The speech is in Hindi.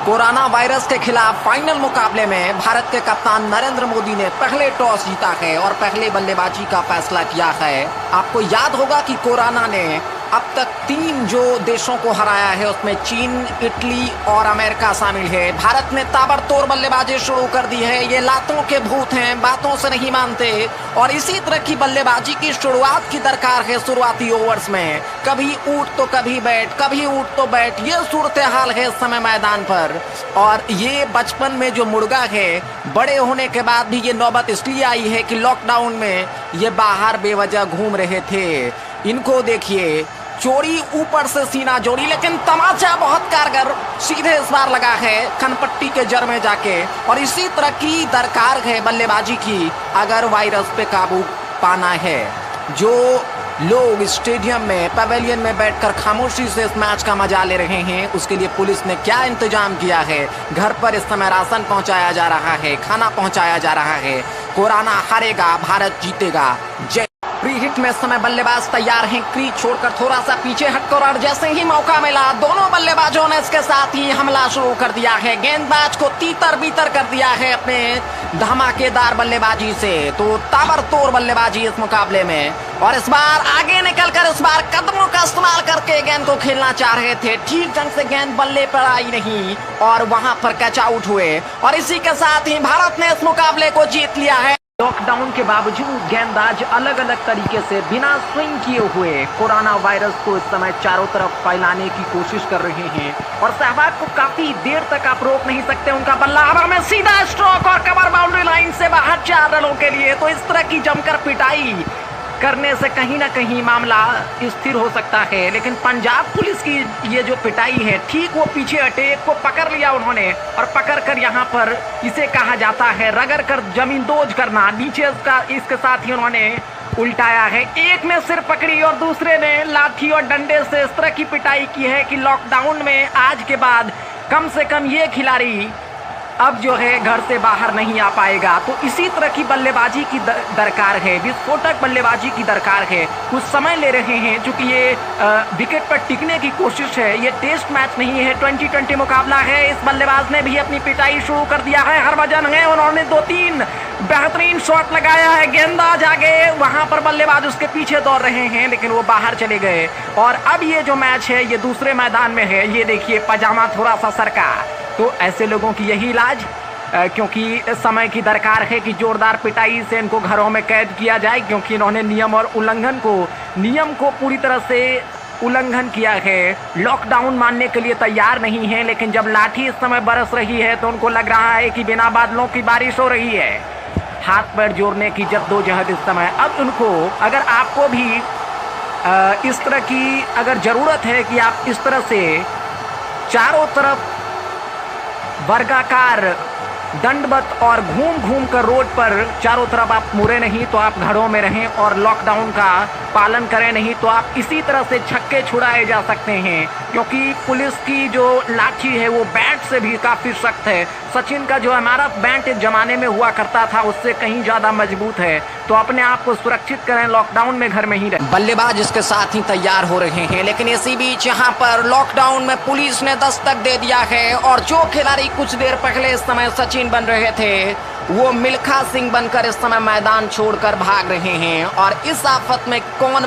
कोरोना वायरस के खिलाफ फाइनल मुकाबले में भारत के कप्तान नरेंद्र मोदी ने पहले टॉस जीता है और पहले बल्लेबाजी का फैसला किया है। आपको याद होगा कि कोरोना ने अब तक 3 जो देशों को हराया है उसमें चीन, इटली और अमेरिका शामिल है। भारत ने ताबड़तोड़ बल्लेबाजी शुरू कर दी है। ये लातों के भूत हैं, बातों से नहीं मानते और इसी तरह की बल्लेबाजी की शुरुआत की दरकार है। शुरुआती ओवर्स में कभी ऊट तो कभी बैट, कभी ऊट तो बैट, ये सूरत हाल है इस समय मैदान पर। और ये बचपन में जो मुर्गा है, बड़े होने के बाद भी ये नौबत इसलिए आई है कि लॉकडाउन में ये बाहर बेवजह घूम रहे थे। इनको देखिए, चोरी ऊपर से सीना जोड़ी, लेकिन तमाचा बहुत कारगर सीधे इस बार लगा है कनपट्टी के जड़ में जाके। और इसी तरह की दरकार है बल्लेबाजी की अगर वायरस पे काबू पाना है। जो लोग स्टेडियम में, पवेलियन में बैठकर खामोशी से इस मैच का मजा ले रहे हैं, उसके लिए पुलिस ने क्या इंतजाम किया है। घर पर इस समय राशन पहुंचाया जा रहा है, खाना पहुंचाया जा रहा है। कोरोना हारेगा, भारत जीतेगा। जय। प्री हिट में समय बल्लेबाज तैयार हैं, क्रीज छोड़कर थोड़ा सा पीछे हटकर, और जैसे ही मौका मिला दोनों बल्लेबाजों ने इसके साथ ही हमला शुरू कर दिया है। गेंदबाज को तीतर बीतर कर दिया है अपने धमाकेदार बल्लेबाजी से। तो ताबड़तोड़ बल्लेबाजी इस मुकाबले में, और इस बार आगे निकलकर इस बार कदमों का इस्तेमाल करके गेंद को खेलना चाह रहे थे। ठीक ढंग से गेंद बल्ले पर आई नहीं और वहां पर कैच आउट हुए, और इसी के साथ ही भारत ने इस मुकाबले को जीत लिया है। लॉकडाउन के बावजूद गेंदबाज अलग अलग तरीके से बिना स्विंग किए हुए कोरोना वायरस को इस समय चारों तरफ फैलाने की कोशिश कर रहे हैं, और सहवाग को काफी देर तक आप रोक नहीं सकते। उनका बल्ला हवा में सीधा स्ट्रोक और कवर बाउंड्री लाइन से बाहर 4 रनों के लिए। तो इस तरह की जमकर पिटाई करने से कहीं ना कहीं मामला स्थिर हो सकता है, लेकिन पंजाब पुलिस की ये जो पिटाई है, ठीक वो पीछे हटे, एक को पकड़ लिया उन्होंने, और पकड़कर यहाँ पर इसे कहा जाता है रगड़ कर जमींदोज करना। नीचे इसके साथ ही उन्होंने उल्टाया है। एक ने सिर पकड़ी और दूसरे ने लाठी और डंडे से इस तरह की पिटाई की है कि लॉकडाउन में आज के बाद कम से कम ये खिलाड़ी अब जो है घर से बाहर नहीं आ पाएगा। तो इसी तरह की बल्लेबाजी की दरकार है, विस्फोटक बल्लेबाजी की दरकार है। कुछ समय ले रहे हैं, चूंकि ये विकेट पर टिकने की कोशिश है। ये टेस्ट मैच नहीं है, 2020 मुकाबला है। इस बल्लेबाज ने भी अपनी पिटाई शुरू कर दिया है। हरभजन है, उन्होंने 2-3 बेहतरीन शॉट लगाया है। गेंदबाज आगे, वहां पर बल्लेबाज उसके पीछे दौड़ रहे हैं, लेकिन वो बाहर चले गए। और अब ये जो मैच है ये दूसरे मैदान में है। ये देखिए, पजामा थोड़ा सा सरका। तो ऐसे लोगों की यही इलाज, क्योंकि समय की दरकार है कि जोरदार पिटाई से इनको घरों में कैद किया जाए, क्योंकि इन्होंने नियम को पूरी तरह से उल्लंघन किया है। लॉकडाउन मानने के लिए तैयार नहीं है, लेकिन जब लाठी इस समय बरस रही है तो उनको लग रहा है कि बिना बादलों की बारिश हो रही है। हाथ पैर जोड़ने की जद्दोजहद इस समय। अब उनको, अगर आपको भी इस तरह की अगर ज़रूरत है कि आप इस तरह से चारों तरफ वर्गाकार दंडवत और घूम घूम कर रोड पर चारों तरफ आप मुड़े नहीं, तो आप घरों में रहें और लॉकडाउन का पालन करें। नहीं तो आप इसी तरह से छक्के छुड़ाए जा सकते हैं, क्योंकि पुलिस की जो लाठी है वो बैट से भी काफ़ी सख्त है। सचिन का जो हमारा बैट एक जमाने में हुआ करता था उससे कहीं ज़्यादा मजबूत है। तो अपने आप को सुरक्षित करें, लॉकडाउन में घर में ही रहें। बल्लेबाज इसके साथ ही तैयार हो रहे हैं, लेकिन इसी बीच यहाँ पर लॉकडाउन में पुलिस ने दस्तक दे दिया है, और जो खिलाड़ी कुछ देर पहले इस समय सचिन बन रहे थे वो मिल्खा सिंह बनकर इस समय मैदान छोड़कर भाग रहे हैं। और इस आफत में कौन